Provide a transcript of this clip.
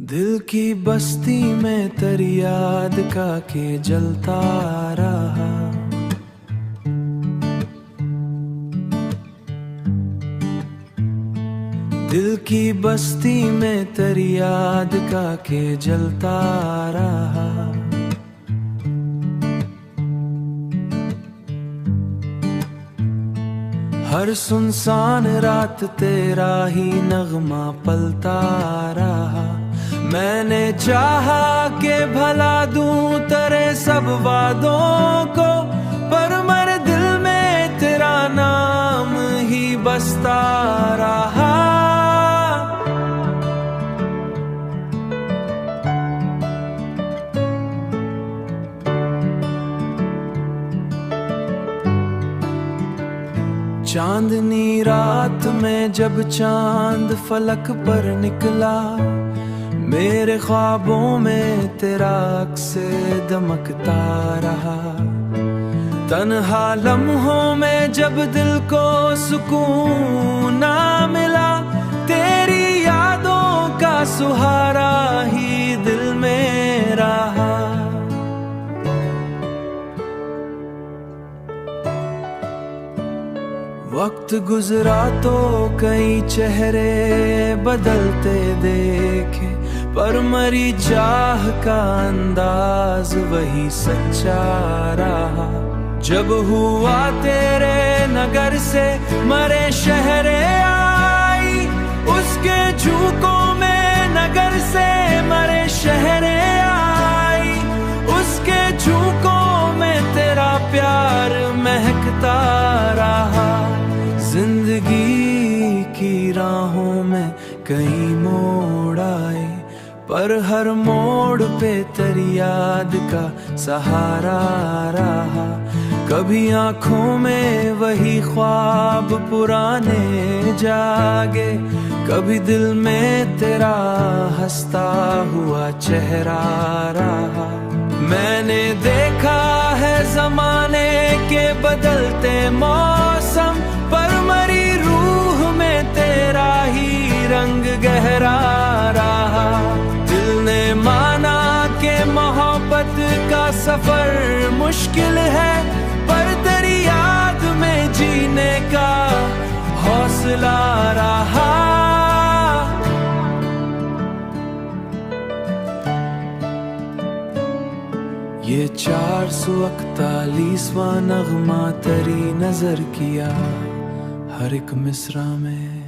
दिल की बस्ती में तेरी याद का के जलता रहा। दिल की बस्ती में तेरी याद का के जलता रहा। हर सुनसान रात तेरा ही नगमा पलता रहा। मैंने चाहा कि भला दूं तेरे सब वादों को, पर मेरे दिल में तेरा नाम ही बसता रहा। चांदनी रात में जब चांद फलक पर निकला, मेरे ख्वाबों में तेरा अक्स दमकता रहा। तन्हा लम्हों में जब दिल को सुकून ना मिला, तेरी यादों का सुहारा ही दिल में रहा। वक्त गुजरा तो कई चेहरे बदलते देखे, पर मरी चाह का अंदाज वही सच्चा रहा। जब हुआ तेरे नगर से मरे शहरे आई, उसके झूकों में नगर से मरे शहरे आई। उसके झूकों में तेरा प्यार महकता रहा। जिंदगी की राहों में कई मोड़ आए, पर हर मोड़ पे तेरी याद का सहारा रहा। कभी आंखों में वही ख्वाब पुराने जागे, कभी दिल में तेरा हंसता हुआ चेहरा रहा। मैंने देखा है जमाने के बदलते मौसम, पर मरी रूह में तेरा ही रंग गहरा रहा। दिल ने माना कि मोहब्बत का सफर मुश्किल है, पर तेरी याद में जीने का हौसला रहा। ये 441वां नगमा तेरी नजर किया, हर एक मिसरा में